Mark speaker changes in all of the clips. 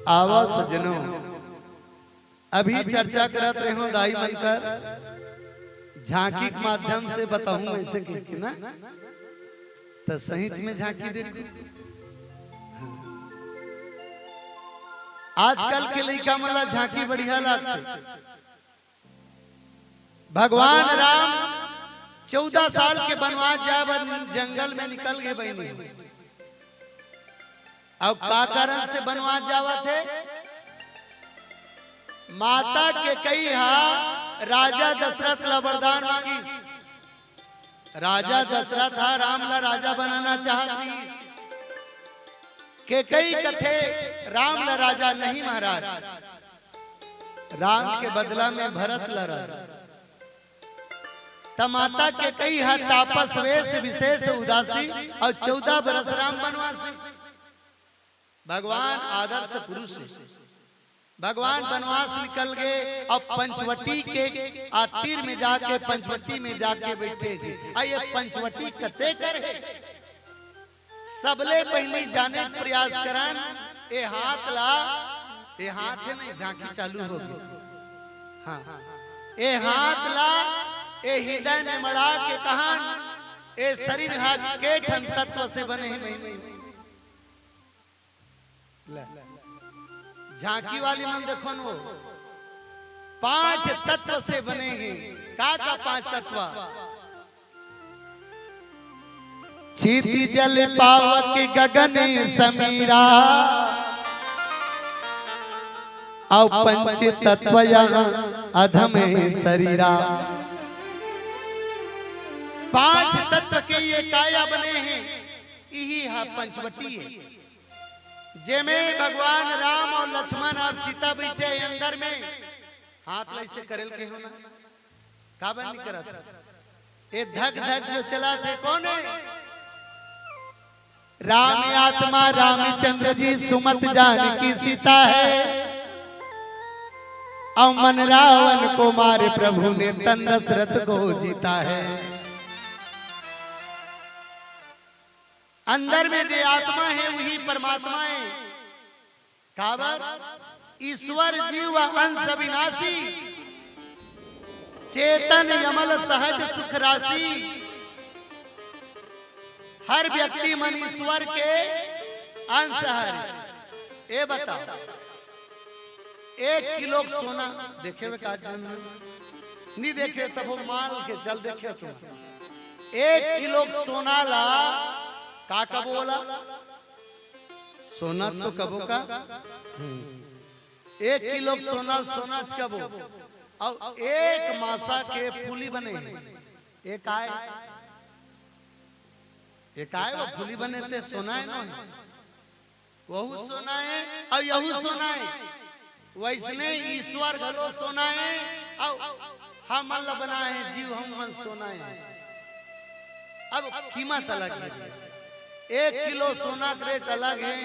Speaker 1: आवा सजनों, अभी चर्चा करत रहे हो दाई बनकर झांकी के माध्यम से बताऊं ऐसे कि ना तो सही में झांकी देखो। आजकल के लड़का मला झांकी बढ़िया लगते। भगवान राम 14 साल के वनवास जाए जंगल में निकल गए बहनी। अब का कारण से वनवास जावा थे? माता के कई राजा दशरथ ला वरदान मांगी। राजा दशरथ राम ला राजा बनाना चाहती के कई कथे राम ला राजा नहीं महाराज, राम के बदला में भरत ला राजा। माता के कई तापस वेश विशेष उदासी और 14 बरस राम वनवासी। भगवान आदर्श पुरुष है। भगवान वनवास निकल गए और पंचवटी के तीर में जाके पंचवटी में जाके बैठे थे। ये पंचवटी कते कर है सबले पहले जाने प्रयास करन। ए हाथ ला, ए हाथ है नहीं झांकी चालू हो गई। हाँ ए हाथ ला ए हृदय में मड़ा के कहान ए शरीर हाथ के ठन तत्व से बने हैं। झांकी वाली मन देखो न, वो 5 तत्व से बने हैं। का 5 तत्व? क्षिति जल पावक गगन समीरा और पंच तत्व यहाँ अधम शरीरा। 5 तत्व के ये काया बने हैं। यही है पंचवटी है जेमें भगवान राम और लक्ष्मण और सीता बैठे अंदर में। हाथ ऐसे करेल के होना का बन नहीं करा था। ये धक धक जो चला थे कौन है? राम आत्मा रामचंद्र जी सुमत जानकी सीता है। और मन रावण को मारे प्रभु ने तन दशरथ को जीता है। अंदर में जो आत्मा है वही परमात्मा है। काबर ईश्वर जीव अंश अविनाशी, चेतन यमल सहज सुख राशि। हर व्यक्ति मन ईश्वर के अंश है। ये बताओ 1 किलो सोना देखे हुए का नहीं देखे तब वो मान के चल देखे तुम 1 किलो सोना ला का कबो बोला सोना तो कबो का 1 किलो सोना सोना कबो और 1 मासा के फूली बने। एक आए वो फूली बने थे सोना है ना, वहु सोना है और यहू सोना है। वैसने ईश्वर घलो सोना है और हम अल्लाह बना है जीव हम सोना है। अब कीमत अलग है। 1 किलो सोना का रेट अलग है।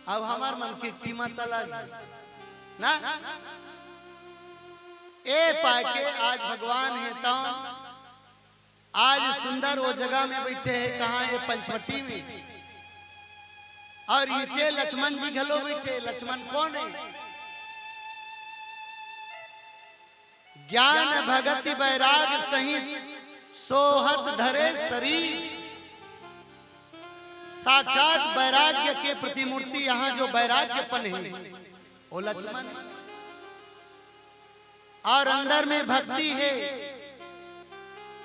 Speaker 1: अब हमार मन की कीमत अलग है ना। ए पाके आज भगवान है तो आज सुंदर वो जगह में बैठे हैं। कहाँ? ये पंचवटी में। और नीचे लक्ष्मण जी घलो बैठे। लक्ष्मण कौन है? ज्ञान भगति बैराग सहित सोहत धरे शरीर। साक्षात वैराग्य के प्रतिमूर्ति यहाँ जो वैराग्यपन है वो लक्ष्मण। और अंदर में भक्ति है।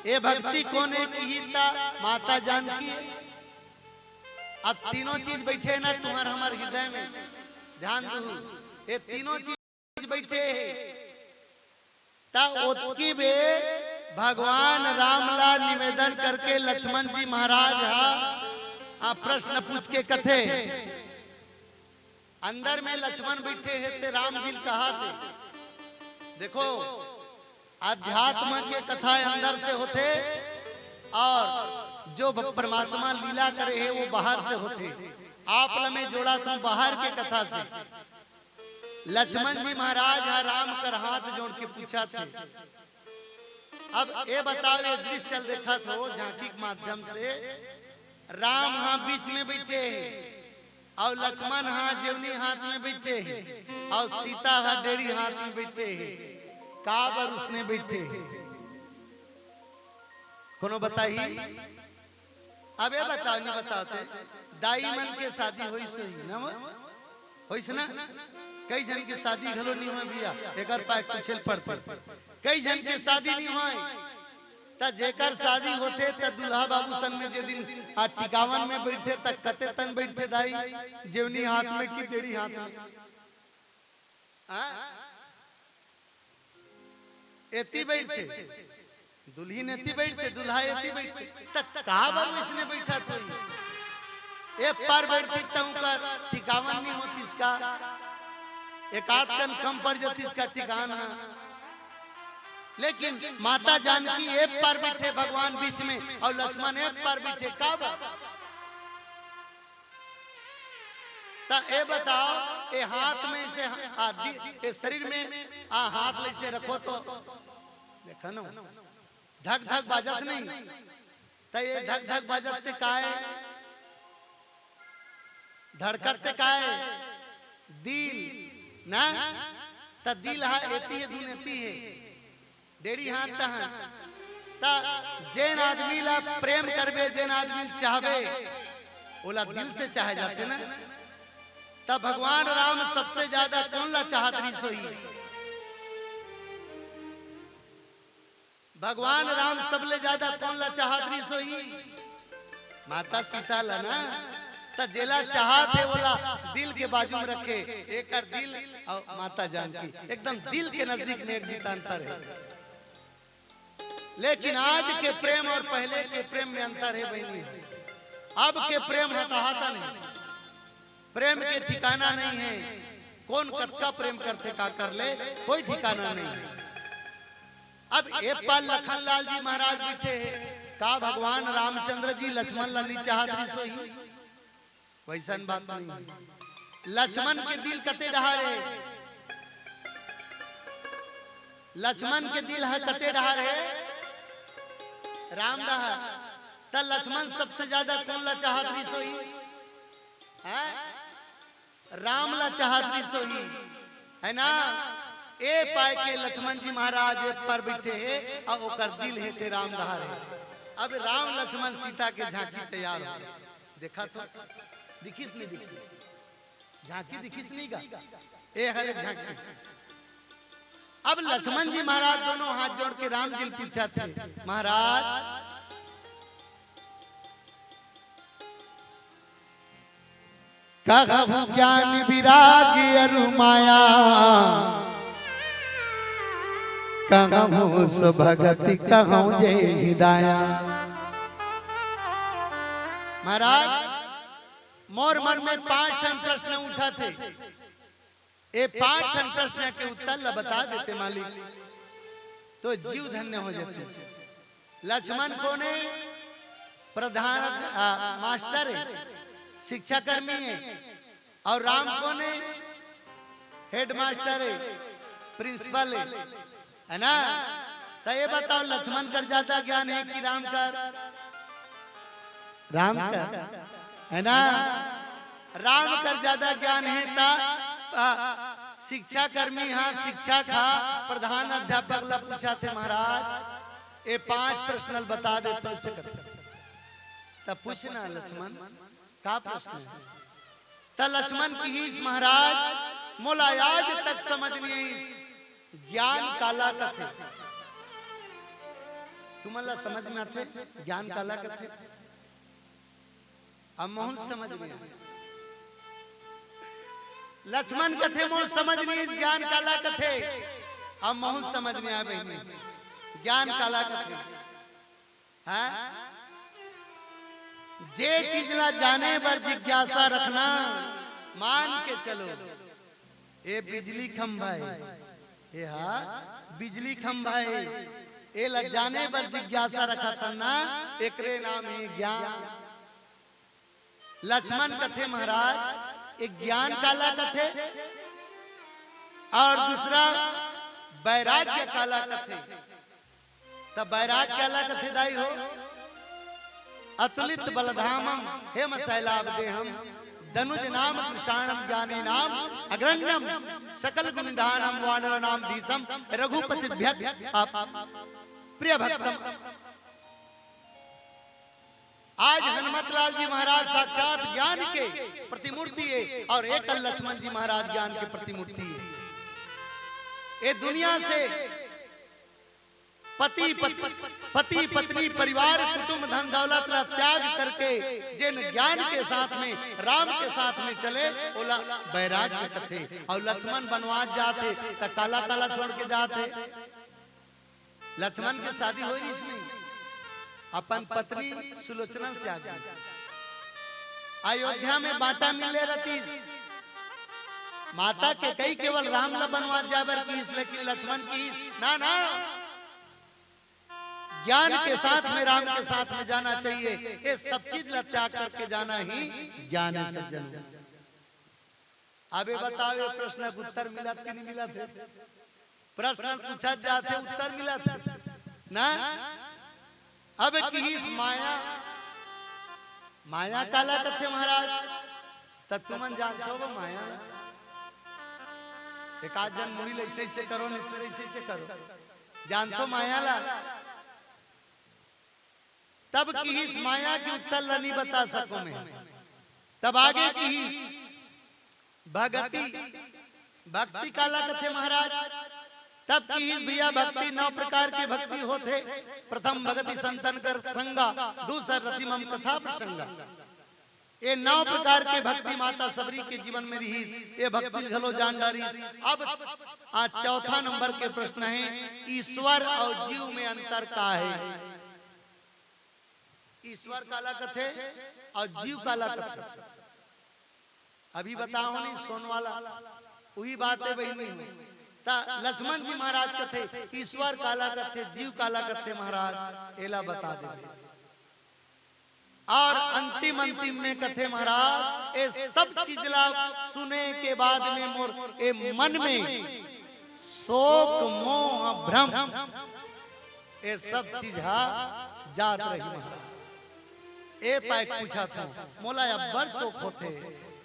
Speaker 1: ये भक्ति कौन है? गीता माता जानकी है। अब तीनों चीज बैठे ना तुम्हारे हमारे हृदय में ध्यान दो। ये तीनों चीज बैठे है बे भगवान रामला निवेदन करके लक्ष्मण जी महाराज प्रश्न पूछ के कथे अंदर में लक्ष्मण बैठे हैं ते राम जी कहा थे। देखो अध्यात्म के कथा अंदर से होते और जो परमात्मा लीला करे है वो बाहर से होते। आप में जोड़ा तुम बाहर के कथा से। लक्ष्मण जी महाराज राम कर हाथ जोड़ के पूछा थे। अब ये बताओ ये दृश्य चल देखा था झांकी के माध्यम से। राम हाँ बीच में बैठे और लक्ष्मण हाँ जेवनी हाथ में बैठे और सीता हाँ डेढ़ी हाथ में बैठे काबर उसने बैठे कोनो बताई। अब ये बताओ नहीं बताते दाई मन के शादी होई सोई ना होइस ना कई जन के शादी घलो नहीं हुआ भैया एकर पाए पिछल पड़ते कई जन के शादी नहीं हुआ त जेकर शादी होते त दुल्हा बाबू सन में जे दिन टिकावन में बैठे त कते तन बैठे दाई जेवनी हाथ में की डेढ़ी हाथ में एती बैठे दुल्हीन एती बैठते दुल्हा एती बैठते त का बाबू इसने बैठा तो एक पर बैठती तऊ का टिकावन नहीं होती इसका एक आध कन कम पड़ जाती इसका ठिकाना। लेकिन माता जानकी एक पर बैठे भगवान बीच में और लक्ष्मण एक पर बैठे का ए बताओ ए हाथ में से शरीर में हाथ ऐसे रखो तो देखा ना धक धक बाजत नहीं तो ये धक धक बाजत का है धड़कते का है दिल ना त दिल हा एती है दुनेती है डेढ़ी हाथ तहन ता जेन आदमी ला प्रेम करबे जेन आदमी चाहबे ओला दिल से चाहे जाते ना। तब भगवान राम सबसे ज्यादा कौन ला चाहत रही सोई भगवान राम सबले ज्यादा कौन ला चाहत रही सोई माता सीता ला ना त जेला चाहत है बोला दिल के बाजू में रखे एक दिल और माता जानकी एकदम दिल के नजदीक में एक बीता अंतर है। लेकिन आज के प्रेम और पहले के प्रेम में अंतर है बहनी। अब के प्रेम हताहता नहीं प्रेम के ठिकाना नहीं है कौन कत्का प्रेम करते का कर ले कोई ठिकाना नहीं है। अब एक पाल लखन लाल जी महाराज बैठे का भगवान रामचंद्र जी लक्ष्मण लाली चाहत रही सोई वैसन बात नहीं। लक्ष्मण के दिल कते डहारे लक्ष्मण के दिल है कते डहारे राम डहा त लक्ष्मण सबसे ज्यादा कौन ला चाहत रही सोई राम ला चाहत रही सोई है ना। ए पाए के लक्ष्मण जी महाराज पर बैठे और ओकर दिल है ते राम डहारे। अब राम लक्ष्मण सीता के झांकी तैयार हो देखा तो दिखिस नहीं दिखी झांकी दिखिस नहीं का ए हरे झांकी। अब लक्ष्मण जी महाराज दोनों हाथ जोड़ के राम जी पीछा थे महाराज कहु ज्ञान विराग अरु माया कहु सुभगति कहु जय हिदाया। महाराज मोर मन में 5 प्रश्न उठा थे ए 5 प्रश्न के उत्तर बता देते मालिक तो जीव धन्य हो जाते। लक्ष्मण कौन है प्रधान मास्टर है शिक्षा कर्मी है और राम कौन है हेड मास्टर है प्रिंसिपल है ना। तो ये बताओ लक्ष्मण कर जाता ज्ञान है कि राम का है ना। राम कर ज्यादा ज्ञान है ता शिक्षा कर्मी हाँ शिक्षा खा प्रधान अध्यापक ला पूछा थे महाराज ये 5 प्रश्न बता दे तो तब पूछना लक्ष्मण का प्रश्न है। त लक्ष्मण की ही महाराज मोला आज तक समझ नहीं ज्ञान काला कथे तुम्हारा समझ में आते ज्ञान काला कथे अब मोहन समझ में लक्ष्मण कथे मोहन समझ में ज्ञान काला कथे अब मोहन समझ में आ गई ज्ञान काला कथे हाँ जे चीज ला जाने पर जिज्ञासा रखना मान के चलो ए बिजली खंभा है ए हाँ बिजली खंभा है ए ला जाने पर जिज्ञासा रखा था ना एकरे नाम है ज्ञान। लक्ष्मण कथे महाराज एक ज्ञान काला कथे और दूसरा वैराग्य काला कथे। तब वैराग्य काला कथे दाई हो अतुलित बलधामम हे मसैलाब देहम तनुज नाम कृषाणम ज्ञानी नाम अग्रण्यम सकल गुणधानम वानर नाम धीसम रघुपति प्रिय भक्तम। आज हनुमतलाल जी महाराज साक्षात ज्ञान के प्रतिमूर्ति है और एकल लक्ष्मण जी महाराज ज्ञान के प्रतिमूर्ति है। ये दुनिया से पति पत्नी परिवार कुटुंब धन दौलत का त्याग करके जिन ज्ञान के साथ में राम के साथ में चले ओला बैराग्य कथे। और लक्ष्मण बनवास जाते तो काला काला छोड़ के जाते। लक्ष्मण की शादी हो इसमें अपन पत्नी सुलोचना त्याग दी। अयोध्या में बाटा मिले रहती माता के कई केवल राम ला बनवास जाबर की, लेकिन लक्ष्मण की ना ना ज्ञान के साथ में राम के साथ में जाना चाहिए। ये सब चीज ला त्याग करके जाना ही ज्ञान है सज्जन। अबे बतावे प्रश्न का उत्तर मिला कि नहीं मिला थे? प्रश्न पूछा जाते उत्तर मिला था ना। अब की माया काला कथे महाराज तत्वमन जानते हो वो माया। एक आध जन मुड़ी ऐसे ऐसे करो नहीं ऐसे ऐसे करो जानतो माया ला। तब की इस माया की उत्तर नहीं बता सको मैं। तब आगे की ही भक्ति काला कथे महाराज। तब की इस भैया भक्ति 9 प्रकार की भक्ति होते। प्रथम भक्ति संतन कर संगा, दूसरा रतिमम कथा प्रसंगा। ये 9 प्रकार के भक्ति माता सबरी के जीवन में रही। ये भक्ति घलो जानदारी। अब आज चौथा नंबर के प्रश्न है ईश्वर और जीव में अंतर का है? ईश्वर काला कथे और जीव काला कथे। अभी बताओ नहीं सोन वाला वही बात है बहनी। लक्ष्मण जी महाराज कथे ईश्वर काला कथे जीव काला कथे महाराज एला बता दे। और अंतिम में कथे महाराज ये सब चीज ला सुने के बाद में मोर ए मन में शोक मोह भ्रम ये सब चीज जात रही महाराज। ए पाइक पूछा था मोला अब बड़ शोक होते।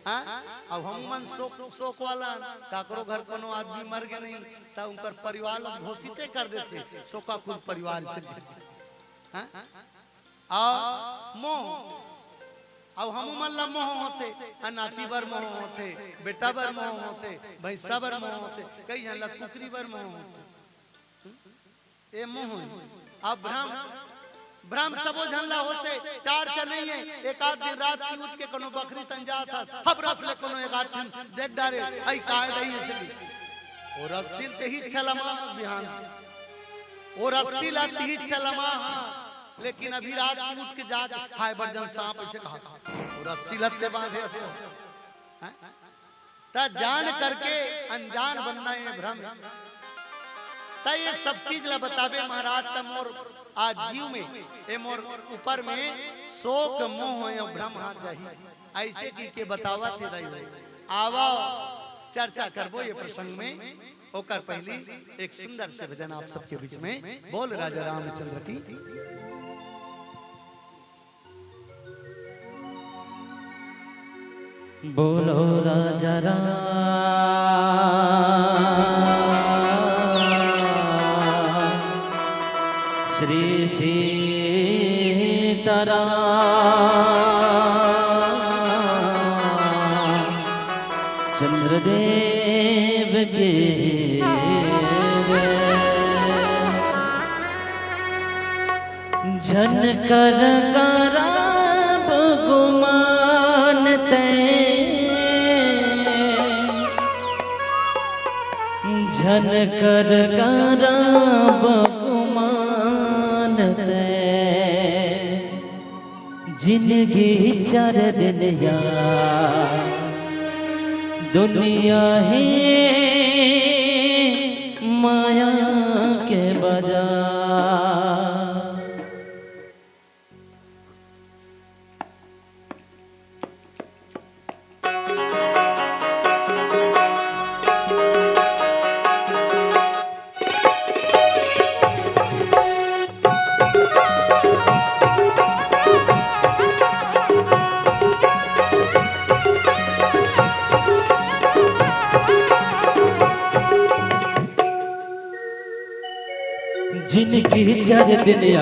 Speaker 1: अब हम मन शोक वाला काकरो घर कोनो आदमी मर गए नहीं तो उनकर परिवार घोषित कर देते शोका कुल परिवार से। मोह अब हम मन ला मोह होते नाती बर मोह होते बेटा बर मोह होते भैंसा बर मोह होते कई यहाँ कुकरी बर मोह होते। ये मोह अब भ्रम सबो झनला होते टार नहीं है। एक आध दिन रात की उठ के कोनो बकरी तंजा था हब रस ले कोनो एक आठ देख डारे आई काय दई इसली और रस्सी ते ही छलमा बिहान और रस्सी लाती ही छलमा। लेकिन अभी रात की उठ के जाके हाय बर्जन सांप ऐसे कहा और रस्सी लत्ते बांधे ऐसे ता जान करके अनजान बनना है भ्रम। ता ये सब चीज ला बतावे महाराज त मोर आज जीव में ए मोर ऊपर में शोक मोह या भ्रम हाथ जाही ऐसे की के बतावा थे रही। आवा चर्चा करबो ये प्रसंग में। ओकर पहली एक सुंदर से भजन आप सबके बीच में बोल राजा रामचंद्र की।
Speaker 2: बोलो राजा राम श्री सीताराम चंद्रदेव के झनकर कराब गुमान झनकर कराब गुमान जिंदगी चार दिन या दुनिया है माया के बाजार। जिनकी चर दुनिया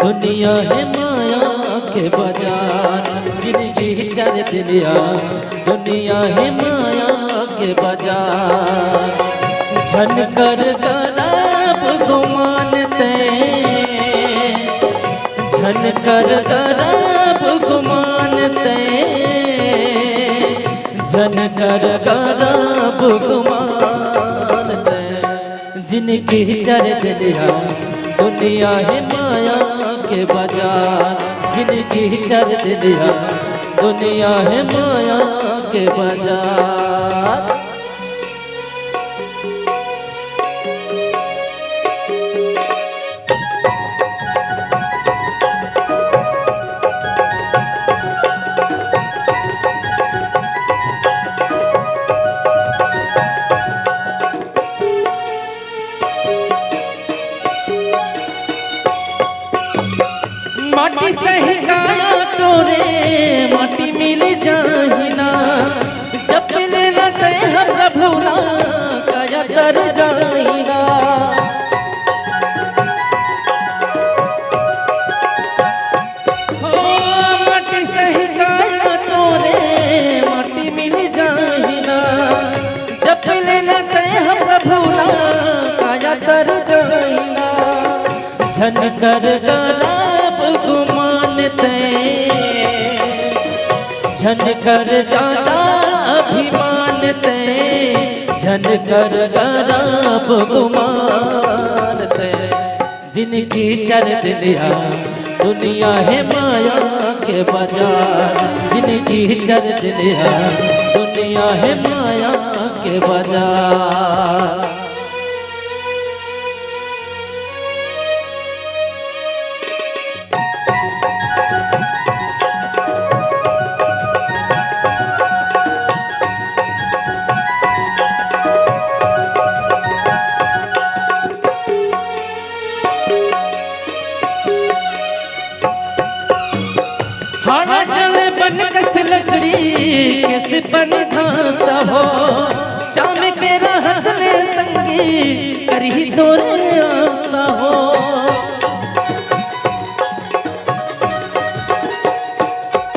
Speaker 2: दुनिया है माया के बाजार, जिनकी चर दुनिया है माया के बाजार। झन कर गरब गुमानते, झन कर गरब गुमानते, झन कर गरब गुमानते। जिनकी चर दुनिया है माया के बाजार, जिनकी चर दुनिया है माया के बाजार। माटी कहीं गाया तोरे माटी मिल जाहिना, जब मिले न ते हम प्रभुना काया तर जाहिना। हो माटी कहीं गाया तोरे माटी मिल जाहिना, जब मिले न ते हम प्रभुना काया तर जाहिना। झन कर गरब गुमानते, झन कर जाता अभिमानते, झन कर गरब गुमानते। जिनकी चर दुनिया है माया के बाजार, जिनकी चर दुनिया है माया के बाजार। खाना जल बन कस लकड़ी कैसे बन घाता हो, शाम के रहत ले तंगी करही तोरे आता हो।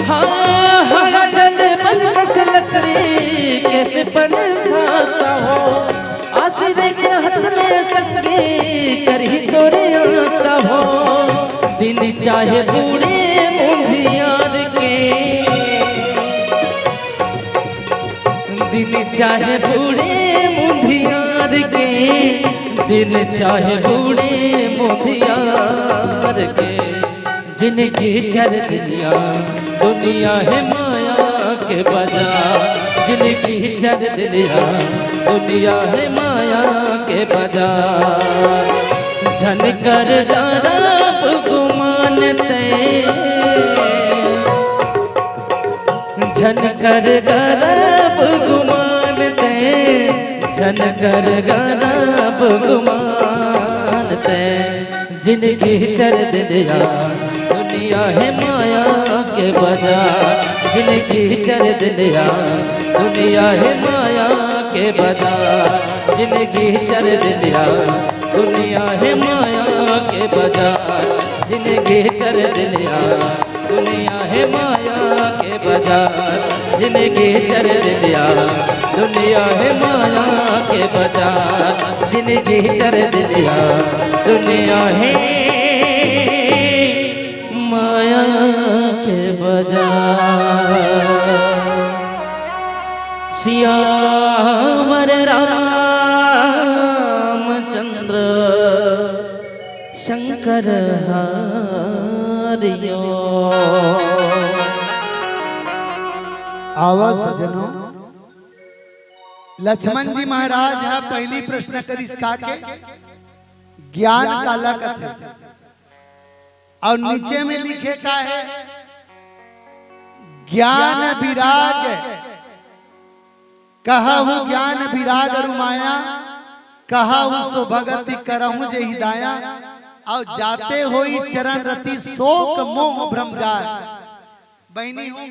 Speaker 2: हाँ खाना जल बन कस लकड़ी कैसे बन घाता हो, आसरे के रहत ले तंगी करही तोरे आता हो। दिन चाहे बूढ़े मुंधियार के, दिन चाहे बूढ़े मुंधियार के, दिन चाहे बूढ़े मुंधियार के। जिनकी चर दुनिया है माया के बाजार, जिनकी चर दुनिया है माया के बाजार। झन कर गरब गुमानते, झन कर गरब गुमानते, झन कर गरब गुमानते। जिनकी चर दुनिया है माया के बाजार, जिनकी चर दुनिया है माया के बाजार, जिनकी चर दुनिया है माया के बाजार, जिनकी चर दुनिया है माया के बाजार, जिनकी चर दुनिया है माया के बाजार, जिनकी चर दुनिया है माया के बाजार। सियावर रामचंद्र शंकर हरियो।
Speaker 1: आवा सजनों, लक्ष्मण जी महाराज है पहली प्रश्न करिस का के ज्ञान काला कथे, और नीचे में लिखे का है ज्ञान विराग कहु, ज्ञान विराग रुमाया कहु सो भगति करहु जे हिदाया। और जाते होई चरण रति शोक मोह भ्रम जाय। बहनी हो,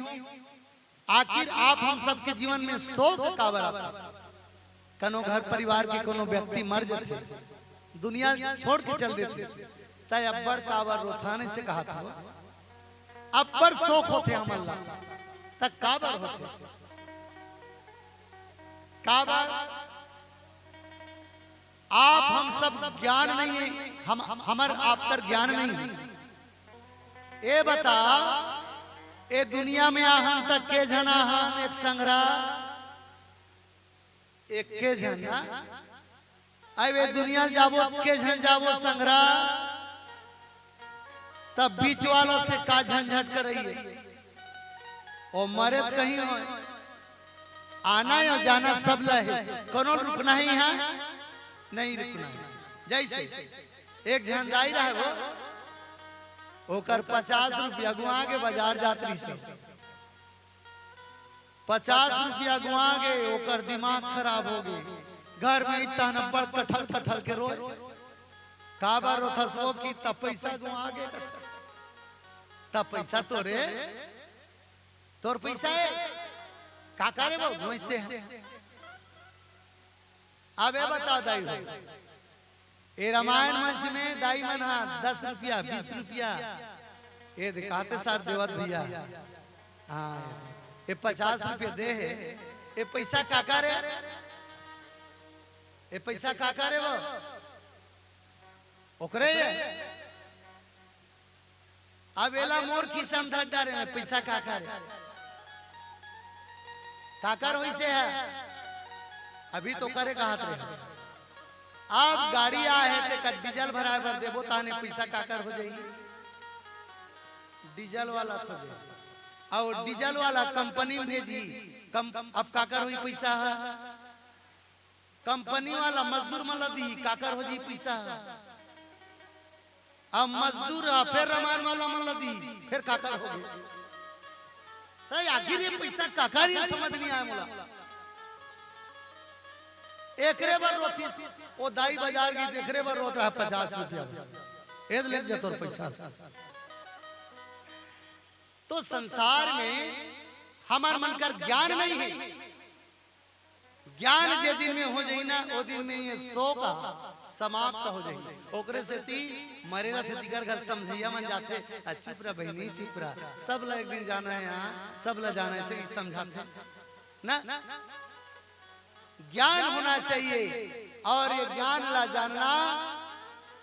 Speaker 1: आखिर आप हम सबके जीवन में शोक का बराबर कनो घर परिवार के कोनो व्यक्ति मर जाते, दुनिया छोड़ के चल देते। तय अब्बर काबर रोथाने से कहा था अब्बर शौक होते हमल्ला तक काबर होते काबर आप हम सब ज्ञान नहीं है, हमर आपकर ज्ञान नहीं है। ए बता ए दुनिया में आहन तक के जना हन एक संग्रह एक के जना आई वे दुनिया जाबो के झन जाबो संग्रह तब बीच वालों से का झंझट कर रही है और मरे कहीं हो आना या जाना सब लहे कोनो रुकना ही है नहीं रुकना है। जैसे एक झंडाई रहे वो ओकर 50 रुपया गुआ के बाजार जात्री सब 50 रुपया गुआ गए ओकर दिमाग खराब हो गए घर में इतना नब्बड़ कठल कठल के रोए काबर रो थसबो की तब पैसा गुआ गए तब पैसा तोरे तोर पैसा है का करे वो घुसते हैं। अब ये बता दाई हो ये रामायण मंच में दाई मना 10 रुपया 20 रुपया ये दिखाते सार देवत भैया हाँ ये 50 रुपया दे है ये पैसा का करे ये पैसा का करे वो ओकरे अब एला मोर किसम धर डारे पैसा का करे काकर होई से है अभी तो करे हाथ रहे अब गाड़ी आए ते का डीजल भराए भर देबो ताने पैसा काकर हो जाई डीजल वाला खोजे और डीजल वाला कंपनी में भेजी अब काकर हुई पैसा है कंपनी वाला मजदूर मला दी काकर हो जी पैसा अब मजदूर फिर रमान वाला मला दी फिर काकर हो गए आखिर ये पैसा काकर ये समझ नहीं आया मुला एकरे बार रोती वो दाई बाजार की देखरे बार रोत रहा 50 रुपया एद ले जा तोर पैसा। तो संसार में हमार मन कर ज्ञान नहीं है ज्ञान जे दिन में हो जाई ना वो दिन में ये सो का समाप्त हो जाई ओकरे से ती मरे ना थे दिगर घर समझिया मन जाते चुप रहा बहनी चुप रहा सब ला एक दिन जाना है यहाँ सब ला जाना है से समझाते ना ज्ञान होना चाहिए और ये ज्ञान ला जानना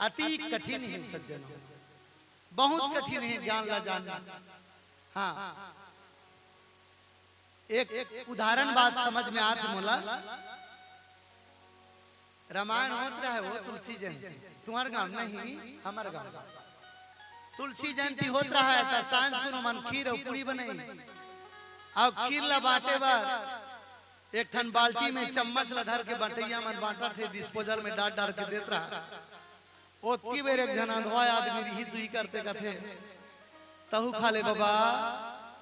Speaker 1: अति कठिन है सज्जन बहुत कठिन है ज्ञान ला जानना। हाँ एक उदाहरण बात समझ में आती मोला रामायण होत रहा है वो तुलसी जयंती तुम्हारे गांव नहीं हमारे गांव तुलसी जयंती होत रहा है तो सांझ को मन खीर और पूरी बने अब खीर ला बांटे बार एक ठन बाल्टी में चम्मच ला धर के बटैया मन बांटा थे डिस्पोजल में डाल डाल के देत रहा ओतकी बेर एक जना धोया आदमी रही सुई करते कथे तहु खा ले बाबा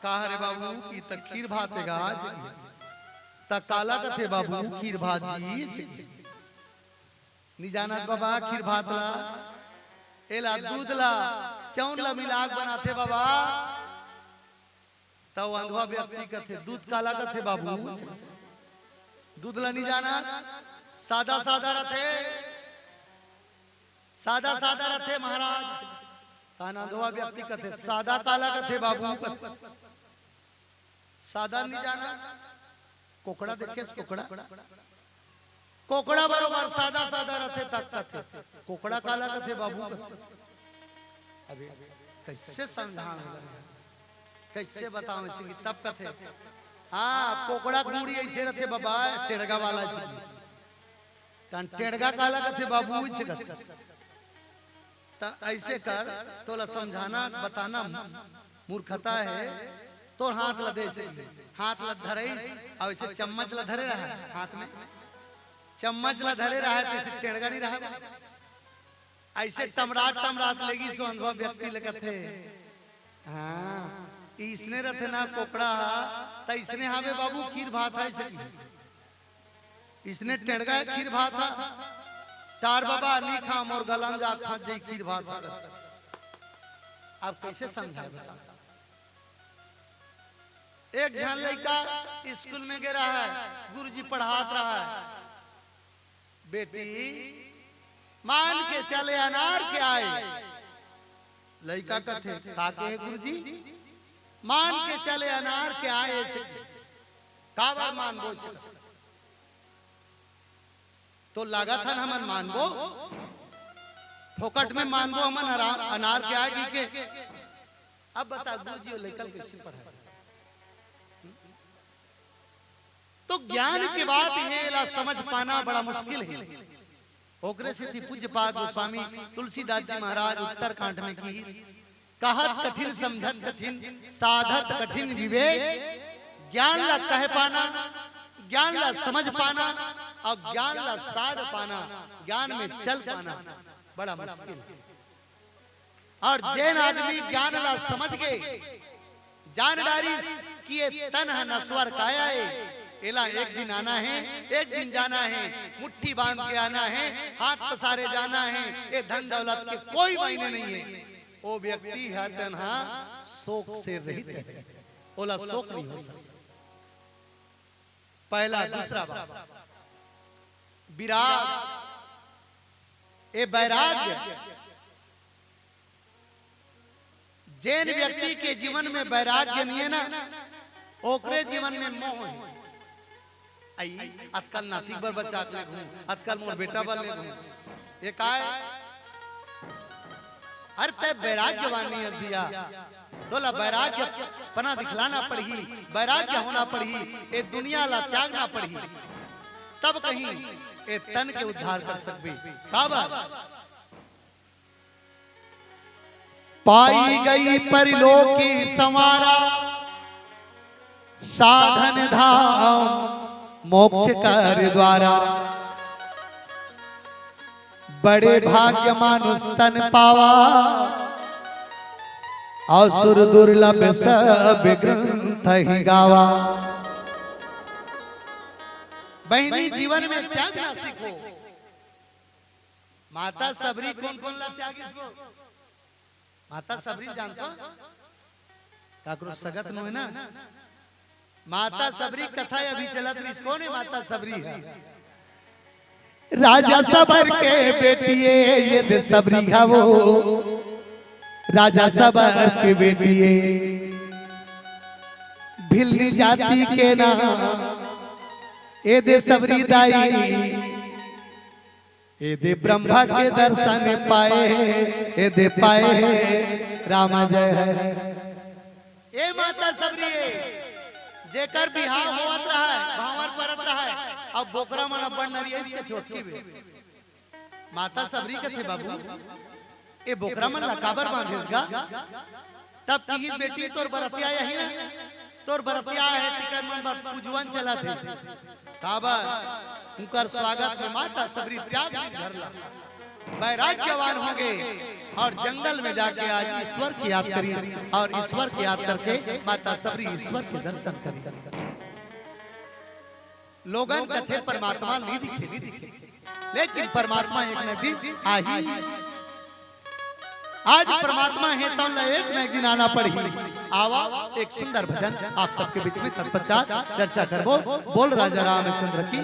Speaker 1: कहा रे बाबू की त खीर भात गाज त काला कथे बाबू खीर भात जी नी जाना बाबा खीर भात ला एला दूध ला चौन ला मिलाक बनाते बाबा तो अंधवा व्यक्ति कथे दूध काला कथे बाबू दूध ला नी जाना सादा सादा रथे महाराज काना अंधवा व्यक्ति कथे सादा काला कथे बाबू सादा नहीं जाना कोकड़ा देखे कोकड़ा बरोबर सादा सादा रथे तक कथे कोकड़ा काला कथे बाबू अभी कैसे समझाने कैसे बताओ इसे तब कथे हाँ कोकड़ा कुड़ी ऐसे रथे बाबा टेड़गा वाला चीज तन टेड़गा काला कथे बाबू इसे कथे ऐसे कर तोला समझाना बताना मूर्खता है तो हाथ ला दे से हाथ ला धरे और ऐसे चम्मच ला धरे रहा हाथ में चम्मच ला धरे रहा है तो इसे टेड़गा नहीं रहा ऐसे टमराट लेगी सो अनुभव व्यक्ति लगत है। हाँ इसने रथे ना कोकड़ा तो इसने हावे बाबू खीर भात है इसने टेड़गा खीर भात है तार बाबा नहीं खा मोर गलम जा खा जाई खीर भात आप कैसे समझाए बता। एक जन लड़का स्कूल में गिरा है गुरुजी पढ़ात रहा है बेटी मान के चले अनार के आए लड़का कथे काके है गुरुजी मान के चले अनार के आए काबर मानबो तो लगा था ना हमन मानबो फोकट में मानबो हमन अनार के आगे के। अब बता गुरुजी लेकर कैसे पढ़ा तो ज्ञान की बात ये ला समझ पाना बड़ा मुश्किल है। ओकरे से थी पूज्य पाद गोस्वामी तुलसीदास जी महाराज उत्तरकांड में की कहत कठिन समझत कठिन साधत कठिन विवेक ज्ञान ला कह पाना ज्ञान ला समझ पाना और ज्ञान ला साध पाना ज्ञान में चल पाना बड़ा मुश्किल है। और जैन आदमी ज्ञान ला समझ गए जानदारी किए तन है नस्वर काया है एला एक दिन आना है एक दिन जाना है मुट्ठी बांध के आना है हाथ पसारे जाना है ये धन दौलत के कोई मायने नहीं है। वो व्यक्ति है तन्हा शोक से रहित है ओला शोक नहीं हो सकता। पहला दूसरा बात विराग ए वैराग्य जैन व्यक्ति के जीवन में वैराग्य नहीं है ना ओकरे जीवन में मोह है। आजकल नाती बर बच्चा ले घूम आजकल मोर बेटा बर ले घूम ये काय अरे ते वैराग्यवान नहीं है दिया तो ला वैराग्य पना दिखलाना पड़ही वैराग्य होना पड़ही ये दुनिया ला त्यागना पड़ही तब कहीं ये तन के उद्धार कर सकबे। काबर पाई गई परिलोकी संवारा साधन धाम मोक्ष कर द्वारा बड़े भाग्य मानुष तन पावा असुर दुर्लभ सब ग्रंथ ही गावा। बहनी जीवन में त्यागना सीखो। माता सबरी कौन कौन ला त्यागी माता सबरी जानतो काकरो सगत नो है ना माता सबरी कथा अभी चलत रही कौन है माता सबरी है राजा सबर के बेटिए ये दे सबरी है वो राजा सबर के बेटिए भिल्ली जाति के ना ए दे सबरी दाई ए दे ब्रह्मा के दर्शन पाए ए दे पाए रामा जय है। ए माता सबरी जेकर बिहार होवत रहा है भावर परत रहा है अब बोकरा मन बड़ नरिया के छोटकी बे माता सबरी के थे बाबू ए बोकरा मन ला काबर बांधेसगा तब की बेटी तोर बरतिया यही ना तोर बरतिया है टिकर मन बर पूजवन चला थे काबर उनकर स्वागत में माता सबरी त्याग घर ला वैराग्यवान हो गए और जंगल में जाके आज ईश्वर की याद करी और ईश्वर की याद करके माता सबरी ईश्वर के दर्शन करी। लोगन कथे परमात्मा नहीं दिखे लेकिन परमात्मा एक न दिन आही आज परमात्मा है तो एक न दिन आना पड़ी। आवा एक सुंदर भजन आप सबके बीच में तत्पश्चात चर्चा करबो। बोल राजा रामचंद्र की